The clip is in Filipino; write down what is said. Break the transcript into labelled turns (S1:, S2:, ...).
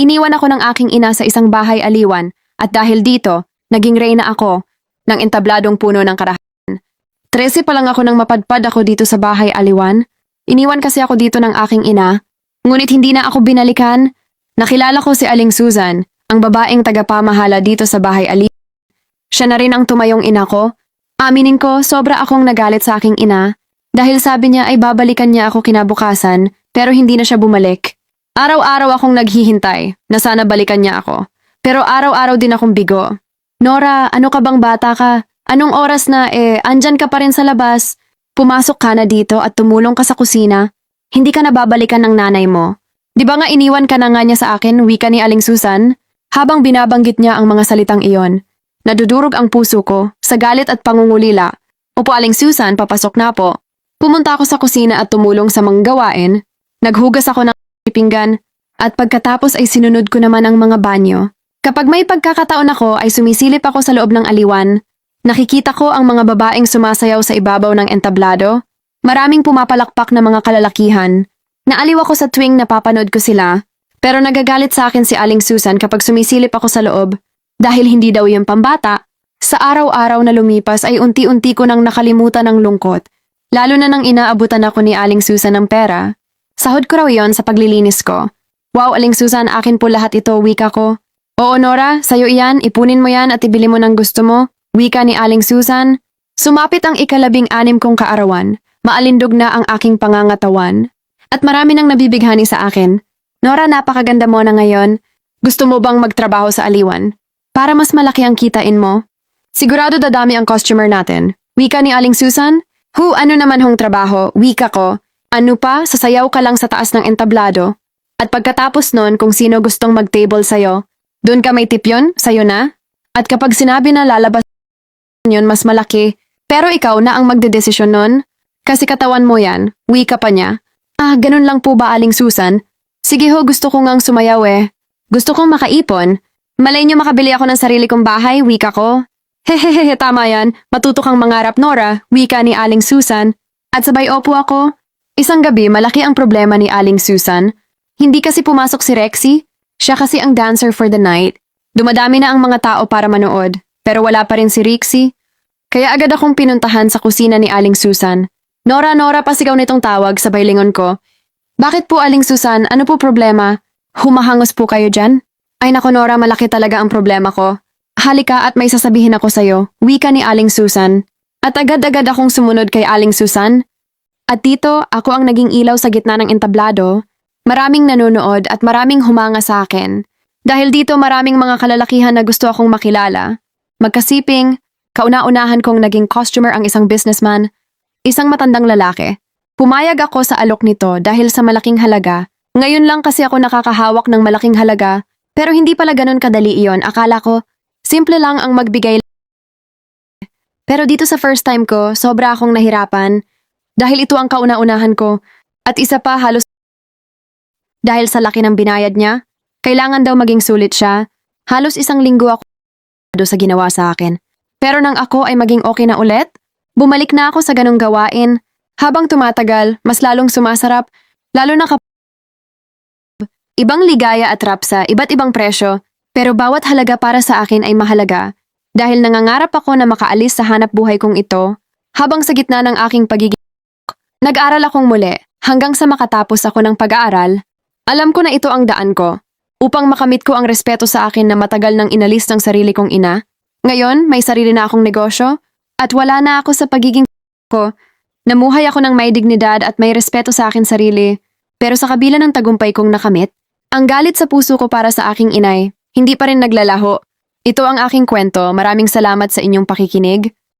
S1: Iniwan ako ng aking ina sa isang bahay aliwan at dahil dito, naging reyna ako ng entabladong puno ng karahasan. 13 pa lang ako nang mapadpad ako dito sa bahay aliwan. Iniwan kasi ako dito ng aking ina, ngunit hindi na ako binalikan. Nakilala ko si Aling Susan, ang babaeng tagapamahala dito sa bahay aliwan. Siya na rin ang tumayong ina ko. Aminin ko, sobra akong nagalit sa aking ina dahil sabi niya ay babalikan niya ako kinabukasan pero hindi na siya bumalik. Araw-araw akong naghihintay na sana balikan niya ako. Pero araw-araw din akong bigo. Nora, ano ka bang bata ka? Anong oras na andyan ka pa rin sa labas? Pumasok ka na dito at tumulong ka sa kusina. Hindi ka na babalikan ng nanay mo. Di ba nga iniwan ka na nga niya sa akin, wika ni Aling Susan? Habang binabanggit niya ang mga salitang iyon, nadudurog ang puso ko sa galit at pangungulila. Opo Aling Susan, papasok na po. Pumunta ako sa kusina at tumulong sa mga gawain. Naghugas ako ng pinggan at pagkatapos ay sinunod ko naman ang mga banyo. Kapag may pagkakataon ako ay sumisilip ako sa loob ng aliwan. Nakikita ko ang mga babaeng sumasayaw sa ibabaw ng entablado. Maraming pumapalakpak na mga kalalakihan. Naaliw ako sa tuwing napapanood ko sila. Pero nagagalit sa akin si Aling Susan kapag sumisilip ako sa loob. Dahil hindi daw yung pambata. Sa araw-araw na lumipas ay unti-unti ko nang nakalimutan ang lungkot. Lalo na nang inaabutan ako ni Aling Susan ng pera. Sahod ko raw yon sa paglilinis ko. Wow, Aling Susan, akin po lahat ito, wika ko. Oo, Nora, sayo iyan, ipunin mo yan at ibili mo ng gusto mo, wika ni Aling Susan. Sumapit ang 16 kong kaarawan, maalindog na ang aking pangangatawan. At marami nang nabibighani sa akin. Nora, napakaganda mo na ngayon. Gusto mo bang magtrabaho sa aliwan? Para mas malaki ang kitain mo? Sigurado dadami ang customer natin. Wika ni Aling Susan? Ano naman hong trabaho, wika ko. Ano pa, sasayaw ka lang sa taas ng entablado. At pagkatapos nun, kung sino gustong mag-table sa'yo, doon ka may tip yun, sa'yo na. At kapag sinabi na lalabas yun mas malaki, pero ikaw na ang magdedesisyon nun, kasi katawan mo yan, wika pa niya. Ganun lang po ba Aling Susan? Sige ho, gusto ko ngang sumayaw eh. Gusto kong makaipon. Malay niyo makabili ako ng sarili kong bahay, wika ko. Hehehe, tama yan, matuto kang mangarap Nora, wika ni Aling Susan. At sabay opo ako. Isang gabi, malaki ang problema ni Aling Susan. Hindi kasi pumasok si Rexy. Siya kasi ang dancer for the night. Dumadami na ang mga tao para manood. Pero wala pa rin si Rexy. Kaya agad akong pinuntahan sa kusina ni Aling Susan. Nora, pasigaw nitong tawag sa lingon ko. Bakit po Aling Susan? Ano po problema? Humahangos po kayo dyan? Ay nako Nora, malaki talaga ang problema ko. Halika at may sasabihin ako sa'yo. Wika ni Aling Susan. At agad-agad akong sumunod kay Aling Susan. At dito, ako ang naging ilaw sa gitna ng entablado. Maraming nanonood at maraming humanga sa akin. Dahil dito maraming mga kalalakihan na gusto akong makilala. Magkasiping, kauna-unahan kong naging customer ang isang businessman, isang matandang lalaki. Pumayag ako sa alok nito dahil sa malaking halaga. Ngayon lang kasi ako nakakahawak ng malaking halaga, pero hindi pala ganun kadali iyon. Akala ko, simple lang ang magbigay. Pero dito sa first time ko, sobra akong nahirapan. Dahil ito ang kauna-unahan ko. At isa pa halos dahil sa laki ng binayad niya, kailangan daw maging sulit siya. Halos 1 linggo ako sa ginawa sa akin. Pero nang ako ay maging okay na ulit, bumalik na ako sa ganong gawain. Habang tumatagal, mas lalong sumasarap, lalo na ibang ligaya at rapsa, iba't ibang presyo, pero bawat halaga para sa akin ay mahalaga. Dahil nangangarap ako na makaalis sa hanap buhay kong ito, habang sa gitna ng aking pagiging nag-aral akong muli hanggang sa makatapos ako ng pag-aaral. Alam ko na ito ang daan ko. Upang makamit ko ang respeto sa akin na matagal nang inalis ng sarili kong ina. Ngayon, may sarili na akong negosyo at wala na ako sa pagiging ko. Namuhay ako ng may dignidad at may respeto sa akin sarili. Pero sa kabila ng tagumpay kong nakamit, ang galit sa puso ko para sa aking inay, hindi pa rin naglalaho. Ito ang aking kwento. Maraming salamat sa inyong pakikinig.